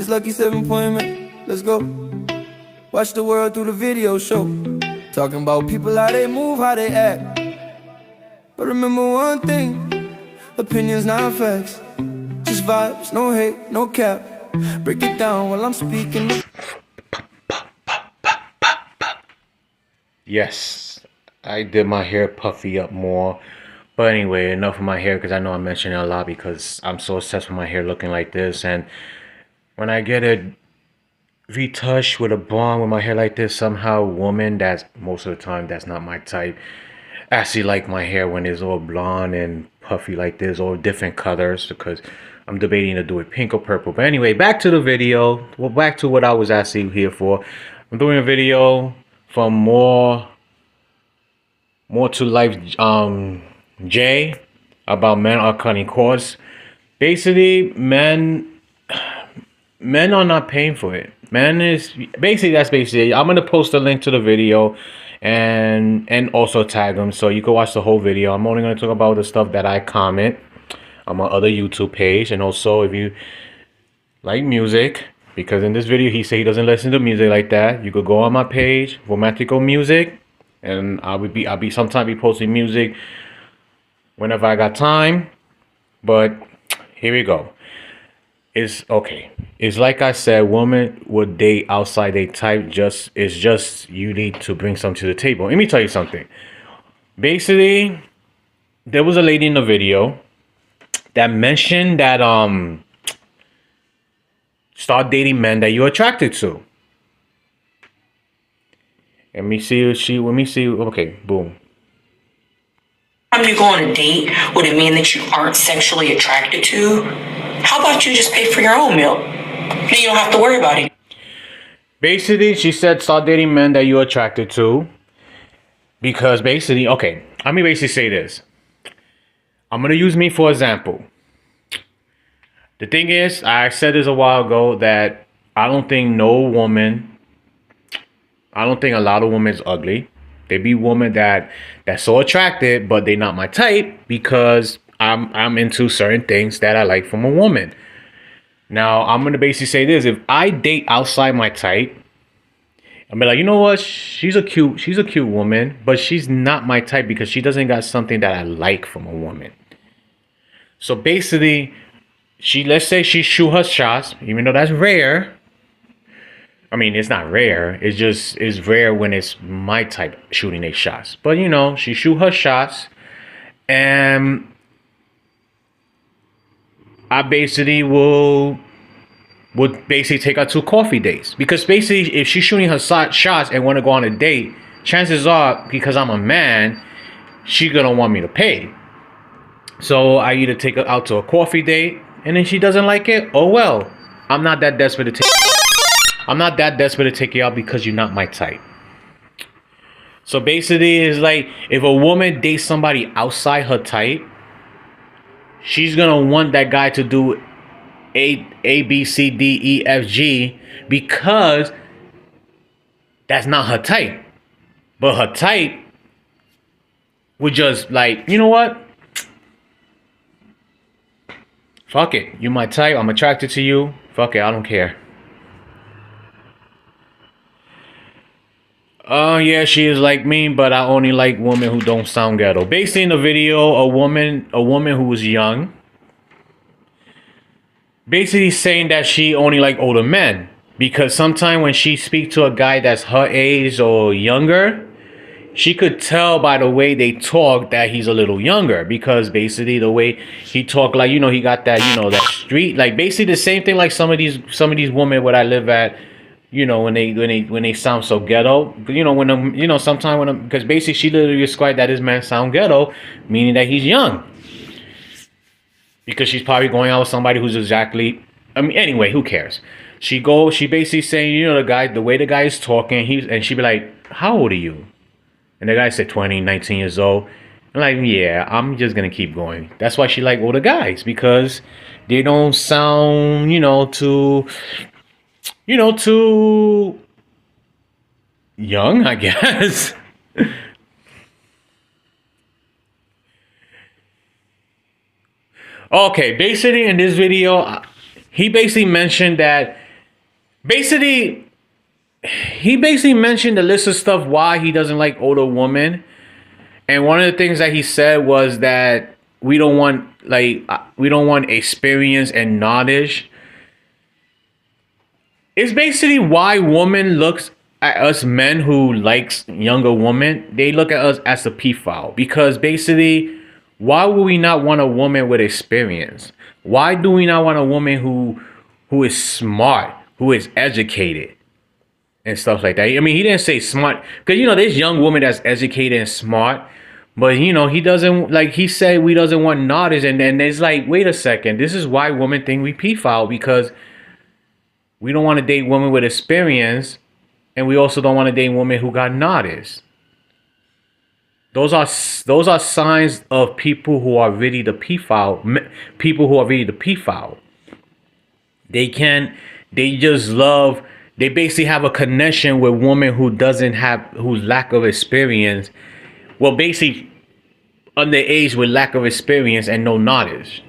It's Lucky7pointman. Let's go. Watch the world through the video show. Talking about people, how they move, how they act. But remember one thing, opinions not facts. Just vibes, no hate, no cap. Break it down while I'm speaking. Yes, I did my hair puffy up more. But anyway, enough of my hair because I know I mentioned it a lot because I'm so obsessed with my hair looking like this. And when I get it retouched with a blonde with my hair like this, somehow woman that's most of the time that's not my type actually like my hair when it's all blonde and puffy like this, all different colors, because I'm debating to do it pink or purple. But anyway, back to the video. Well, back to what I was actually here for. I'm doing a video from more to life Jay about men are cutting cords. Basically, men are not paying for it. Men is basically, that's basically it. I'm gonna post a link to the video and also tag them so you can watch the whole video. I'm only gonna talk about the stuff that I comment on my other YouTube page, and also if you like music, because in this video he said he doesn't listen to music like that, you could go on my page, Romantical Music, and I'll be sometime be posting music whenever I got time. But here we go. It's okay. It's like I said, women would date outside they type. It's just you need to bring something to the table. Let me tell you something. Basically, there was a lady in the video that mentioned that start dating men that you're attracted to. Let me see. Okay, boom. Time you go on a date with a man that you aren't sexually attracted to, how about you just pay for your own meal? Then you don't have to worry about it. Basically, she said start dating men that you're attracted to. Because basically, okay, let me basically say this. I'm going to use me for example. The thing is, I said this a while ago that I don't think a lot of women is ugly. They be women that's so attractive, but they not my type because I'm into certain things that I like from a woman. Now, I'm gonna basically say this: if I date outside my type, I'm be like, you know what? She's a cute woman, but she's not my type because she doesn't got something that I like from a woman. So basically, let's say she shoot her shots, even though that's rare. I mean, it's not rare. It's rare when it's my type shooting their shots. But you know, she shoot her shots, and I basically would basically take her to coffee dates, because basically if she's shooting her shots and want to go on a date, chances are, because I'm a man, she's gonna want me to pay. So I either take her out to a coffee date, and then she doesn't like it. Oh well, I'm not that desperate to take you out because you're not my type. So basically, it's like if a woman dates somebody outside her type, she's gonna want that guy to do A, B, C, D, E, F, G, because that's not her type. But her type would just like, you know what? Fuck it. You my type. I'm attracted to you. Fuck it. I don't care. Yeah, she is like me, but I only like women who don't sound ghetto. Basically, in the video, a woman who was young, basically saying that she only like older men, because sometimes when she speaks to a guy that's her age or younger, she could tell by the way they talk that he's a little younger, because basically the way he talk, like, you know, he got that, you know, that street, like basically the same thing like some of these women where I live at. You know, when they sound so ghetto, you know, sometimes because basically she literally described that this man sound ghetto, meaning that he's young, because she's probably going out with somebody who's exactly, I mean, anyway, who cares? She basically saying, you know, the way the guy is talking, and she be like, how old are you? And the guy said 20, 19 years old. I'm like, yeah, I'm just gonna keep going. That's why she like older guys, because they don't sound, too young, I guess. Okay, basically in this video, he basically mentioned that basically, he basically mentioned a list of stuff why he doesn't like older women. And one of the things that he said was that we don't want experience and knowledge. It's basically why women looks at us men who likes younger women. They look at us as a pedophile because basically, why would we not want a woman with experience? Why do we not want a woman who is smart, who is educated, and stuff like that? I mean, he didn't say smart because there's young women that's educated and smart, but he doesn't he said we doesn't want knowledge, and then it's like, wait a second, this is why women think we pedophile because we don't want to date women with experience, and we also don't want to date women who got knowledge. Those are signs of people who are really the pedophile. People who are really the pedophile. They basically have a connection with women whose lack of experience. Well, basically underage with lack of experience and no knowledge,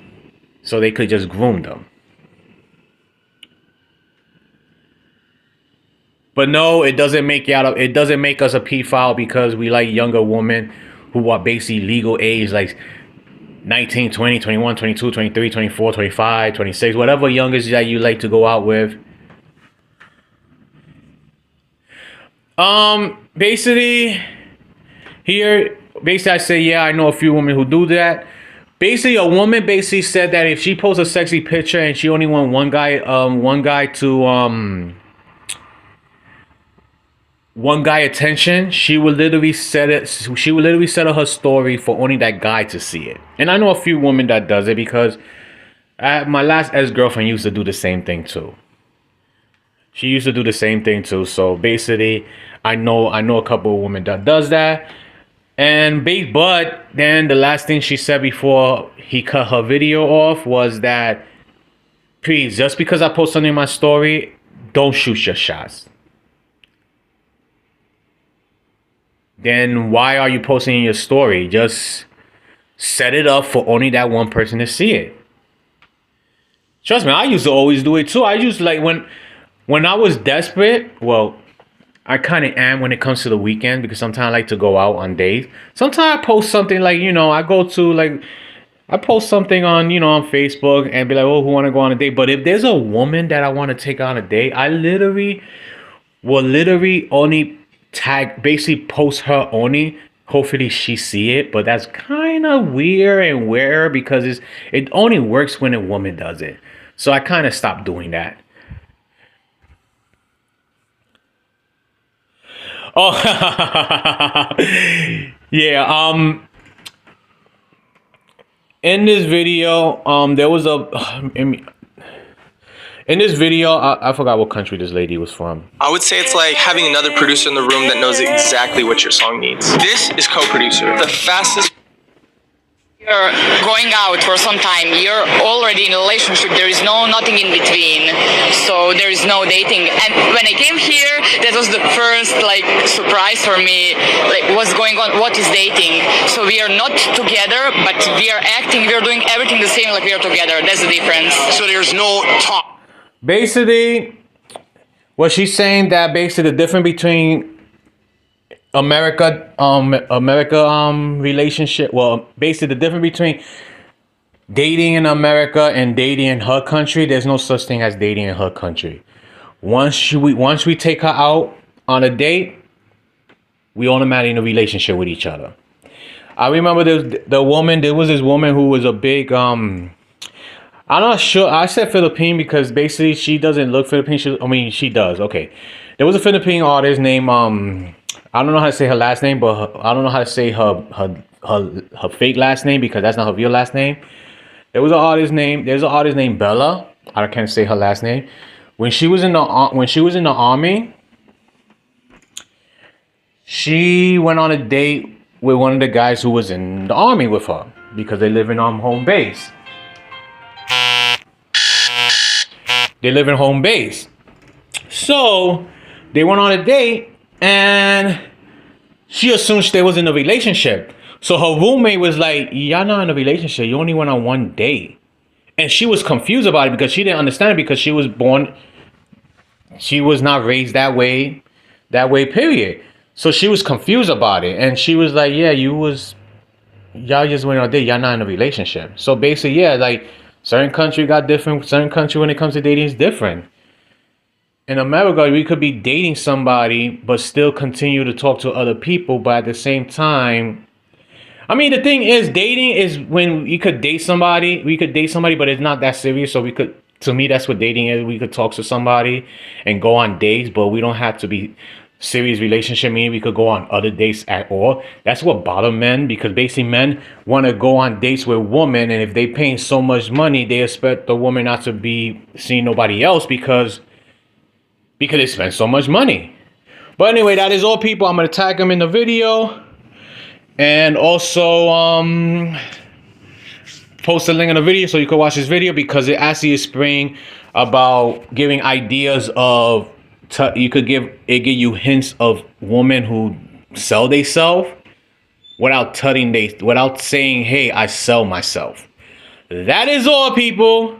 so they could just groom them. But no, it doesn't make us a pedophile because we like younger women who are basically legal age, like 19, 20, 21, 22, 23, 24, 25, 26, whatever youngest that you like to go out with. Basically, I say, yeah, I know a few women who do that. Basically, a woman basically said that if she posts a sexy picture and she only want one guy attention, she would literally set up her story for only that guy to see it. And I know a few women that does it because my last ex-girlfriend used to do the same thing too. She used to do the same thing too. So basically, I know a couple of women that does that. But then the last thing she said before he cut her video off was that, please, just because I post something in my story, don't shoot your shots. Then why are you posting in your story? Just set it up for only that one person to see it. Trust me, I used to always do it too. I used when I was desperate, well, I kind of am when it comes to the weekend because sometimes I like to go out on dates. Sometimes I post something I post something on, on Facebook and be like, oh, who want to go on a date? But if there's a woman that I want to take on a date, I will only basically post her only. Hopefully she see it, but that's kind of weird and rare because it only works when a woman does it. So I kind of stopped doing that. Oh, yeah. In this video, there was in this video, I forgot what country this lady was from. I would say it's like having another producer in the room that knows exactly what your song needs. This is co-producer. The fastest. You're going out for some time, you're already in a relationship, there is nothing in between, so there is no dating. And when I came here, that was the first surprise for me, what's going on, what is dating? So we are not together, but we are acting, we are doing everything the same like we are together. That's the difference. So there's no talk. Basically, what she's saying that basically the difference between America relationship. Well, basically the difference between dating in America and dating in her country. There's no such thing as dating in her country. Once we take her out on a date, we automatically in a relationship with each other. I remember there was this woman who was a big I'm not sure. I said Philippine because basically she doesn't look Philippine. She does. Okay, there was a Philippine artist named I don't know how to say her last name, but I don't know how to say her fake last name because that's not her real last name. There's an artist named Bella. I can't say her last name. When she was in the army, she went on a date with one of the guys who was in the army with her because they live in home base. So they went on a date and she assumed they was in a relationship. So her roommate was like, y'all not in a relationship. You only went on one date. And she was confused about it because she didn't understand it because she was born she was not raised that way, period. So she was confused about it, and she was like, yeah, y'all just went on a date, y'all not in a relationship. So basically, yeah, like certain country got different, certain country when it comes to dating is different. In America, we could be dating somebody but still continue to talk to other people, but at the same time, I mean, the thing is, dating is when you could date somebody, but it's not that serious. So to me, that's what dating is. We could talk to somebody and go on dates, but we don't have to be serious relationship. Meaning we could go on other dates at all. That's what bothers men, because basically men want to go on dates with women, and if they paying so much money, they expect the woman not to be seeing nobody else because they spend so much money. But anyway, that is all, people. I'm gonna tag them in the video. And also, post a link in the video so you can watch this video, because it actually is spraying about giving ideas of give you hints of women who sell themselves without saying, hey, I sell myself. That is all, people.